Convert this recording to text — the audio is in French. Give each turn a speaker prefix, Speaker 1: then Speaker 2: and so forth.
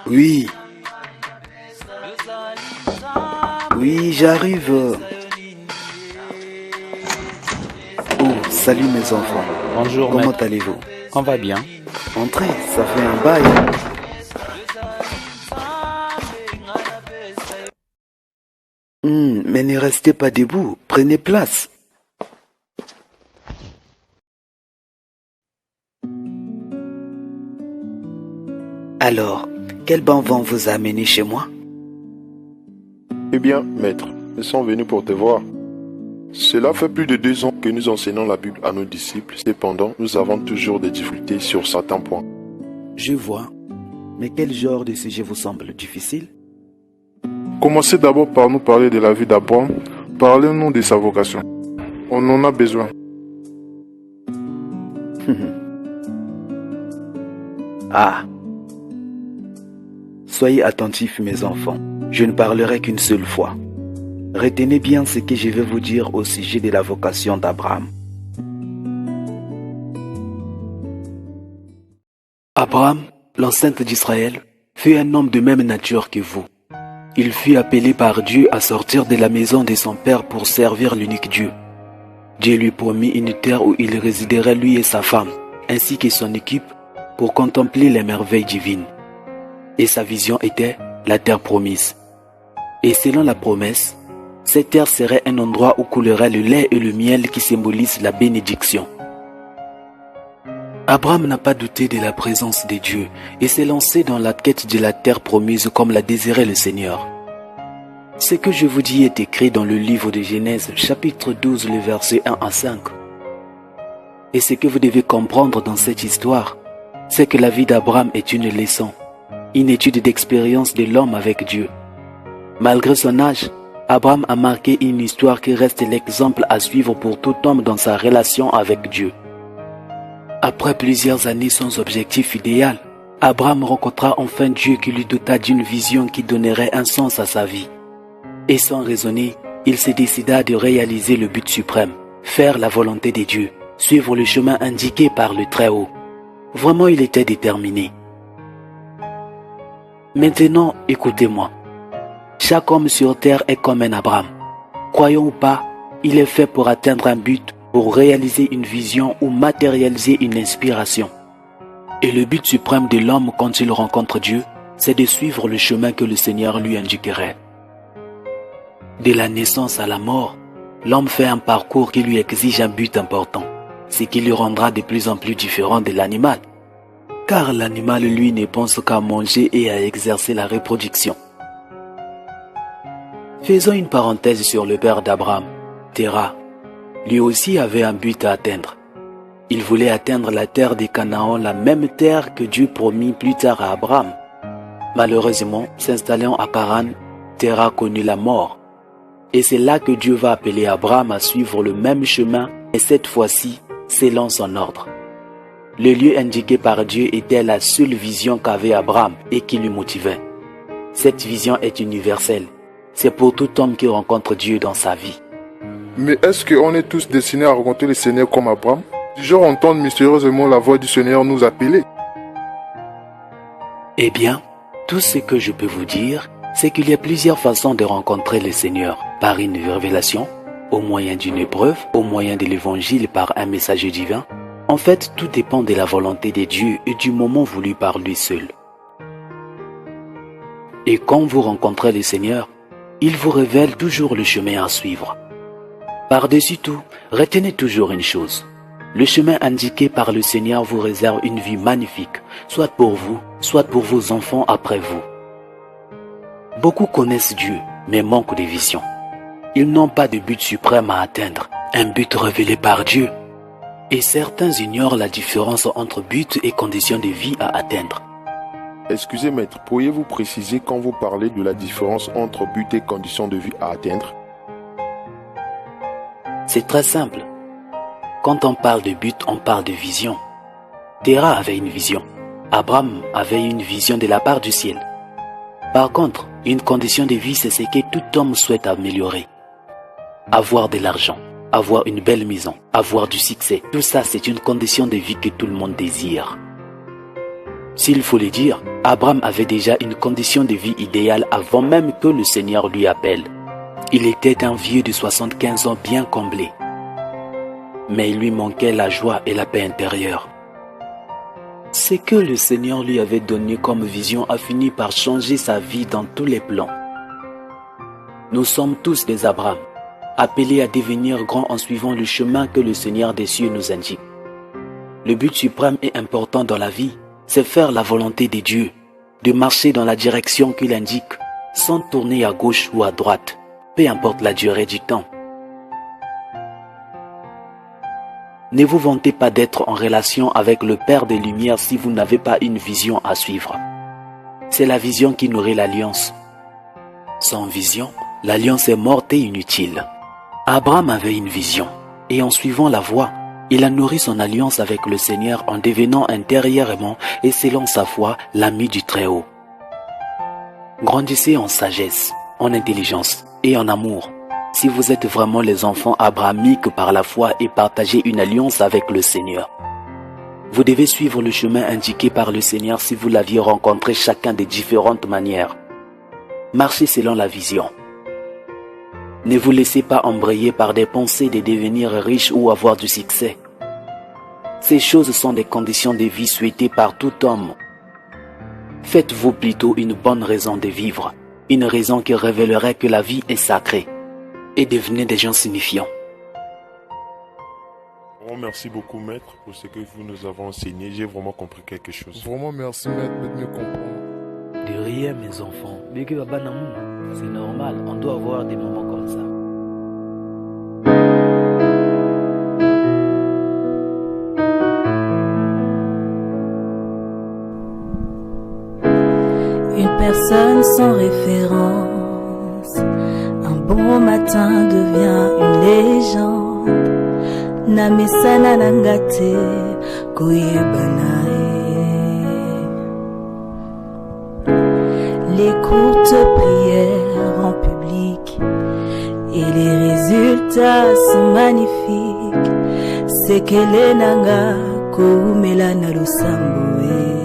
Speaker 1: Oui. Oui, j'arrive. Oh, salut mes enfants.
Speaker 2: Bonjour,
Speaker 1: Comment
Speaker 2: maître.
Speaker 1: allez-vous?
Speaker 2: On va bien.
Speaker 1: Entrez, ça fait un bail. Mais ne restez pas debout, prenez place. Alors, quel bon vent vous a amené chez moi?
Speaker 3: Eh bien, maître, nous sommes venus pour te voir. Cela fait plus de 2 ans que nous enseignons la Bible à nos disciples. Cependant, nous avons toujours des difficultés sur certains points.
Speaker 1: Je vois. Mais quel genre de sujet vous semble difficile?
Speaker 4: Commencez d'abord par nous parler de la vie d'Abraham. Parlez-nous de sa vocation. On en a besoin.
Speaker 1: Ah. Soyez attentifs mes enfants. Je ne parlerai qu'une seule fois. Retenez bien ce que je vais vous dire au sujet de la vocation d'Abraham. Abraham, l'enceinte d'Israël, fut un homme de même nature que vous. Il fut appelé par Dieu à sortir de la maison de son père pour servir l'unique Dieu. Dieu lui promit une terre où il résiderait lui et sa femme, ainsi que son équipe, pour contempler les merveilles divines. Et sa vision était la terre promise. Et selon la promesse, cette terre serait un endroit où coulerait le lait et le miel qui symbolisent la bénédiction. Abraham n'a pas douté de la présence de Dieu et s'est lancé dans la quête de la terre promise comme l'a désiré le Seigneur. Ce que je vous dis est écrit dans le livre de Genèse, chapitre 12, le verset 1 à 5. Et ce que vous devez comprendre dans cette histoire, c'est que la vie d'Abraham est une leçon, une étude d'expérience de l'homme avec Dieu. Malgré son âge, Abraham a marqué une histoire qui reste l'exemple à suivre pour tout homme dans sa relation avec Dieu. Après plusieurs années sans objectif idéal, Abraham rencontra enfin Dieu qui lui dota d'une vision qui donnerait un sens à sa vie. Et sans raisonner, il se décida de réaliser le but suprême, faire la volonté de Dieu, suivre le chemin indiqué par le Très-Haut. Vraiment, il était déterminé. Maintenant, écoutez-moi. Chaque homme sur terre est comme un Abraham. Croyons ou pas, il est fait pour atteindre un but, pour réaliser une vision ou matérialiser une inspiration. Et le but suprême de l'homme quand il rencontre Dieu, c'est de suivre le chemin que le Seigneur lui indiquerait. De la naissance à la mort, l'homme fait un parcours qui lui exige un but important, ce qui le rendra de plus en plus différent de l'animal. Car l'animal, lui, ne pense qu'à manger et à exercer la reproduction. Faisons une parenthèse sur le père d'Abraham, Terah. Lui aussi avait un but à atteindre. Il voulait atteindre la terre des Canaan, la même terre que Dieu promit plus tard à Abraham. Malheureusement, s'installant à Charan, Terah connut la mort. Et c'est là que Dieu va appeler Abraham à suivre le même chemin, et cette fois-ci, selon son ordre. Le lieu indiqué par Dieu était la seule vision qu'avait Abraham et qui lui motivait. Cette vision est universelle. C'est pour tout homme qui rencontre Dieu dans sa vie.
Speaker 4: Mais est-ce qu'on est tous destinés à rencontrer le Seigneur comme Abraham? Du genre entendre mystérieusement la voix du Seigneur nous appeler?
Speaker 1: Eh bien, tout ce que je peux vous dire, c'est qu'il y a plusieurs façons de rencontrer le Seigneur. Par une révélation, au moyen d'une épreuve, au moyen de l'évangile par un messager divin. En fait, tout dépend de la volonté de Dieu et du moment voulu par lui seul. Et quand vous rencontrez le Seigneur, il vous révèle toujours le chemin à suivre. Par-dessus tout, retenez toujours une chose. Le chemin indiqué par le Seigneur vous réserve une vie magnifique, soit pour vous, soit pour vos enfants après vous. Beaucoup connaissent Dieu, mais manquent de vision. Ils n'ont pas de but suprême à atteindre, un but révélé par Dieu. Et certains ignorent la différence entre but et conditions de vie à atteindre.
Speaker 3: Excusez maître, pourriez-vous préciser quand vous parlez de la différence entre but et conditions de vie à atteindre?
Speaker 1: C'est très simple. Quand on parle de but, on parle de vision. Terah avait une vision. Abraham avait une vision de la part du ciel. Par contre, une condition de vie, c'est ce que tout homme souhaite améliorer. Avoir de l'argent, avoir une belle maison, avoir du succès, tout ça c'est une condition de vie que tout le monde désire. S'il faut le dire, Abraham avait déjà une condition de vie idéale avant même que le Seigneur lui appelle. Il était un vieux de 75 ans bien comblé. Mais il lui manquait la joie et la paix intérieure. Ce que le Seigneur lui avait donné comme vision a fini par changer sa vie dans tous les plans. Nous sommes tous des Abraham, appelés à devenir grands en suivant le chemin que le Seigneur des cieux nous indique. Le but suprême et important dans la vie, c'est faire la volonté de Dieu, de marcher dans la direction qu'il indique, sans tourner à gauche ou à droite, peu importe la durée du temps. Ne vous vantez pas d'être en relation avec le Père des Lumières si vous n'avez pas une vision à suivre. C'est la vision qui nourrit l'alliance. Sans vision, l'alliance est morte et inutile. Abraham avait une vision, et en suivant la voie, il a nourri son alliance avec le Seigneur en devenant intérieurement et selon sa foi l'ami du Très-Haut. Grandissez en sagesse, en intelligence et en amour. Si vous êtes vraiment les enfants abrahamiques par la foi et partagez une alliance avec le Seigneur. Vous devez suivre le chemin indiqué par le Seigneur si vous l'aviez rencontré chacun de différentes manières. Marchez selon la vision. Ne vous laissez pas embrayer par des pensées de devenir riche ou avoir du succès. Ces choses sont des conditions de vie souhaitées par tout homme. Faites-vous plutôt une bonne raison de vivre, une raison qui révélerait que la vie est sacrée. Et devenez des gens signifiants.
Speaker 3: Merci beaucoup maître pour ce que vous nous avez enseigné. J'ai vraiment compris quelque chose.
Speaker 4: Vraiment merci maître de mieux comprendre.
Speaker 1: De rien mes enfants. C'est normal, on doit avoir des moments comme ça.
Speaker 2: Une personne sans référence. Un bon matin devient une légende. Namesana nangate koyebanae. Les courtes prières en public et les résultats sont magnifiques. C'est que les nanga koumela na lusamboe.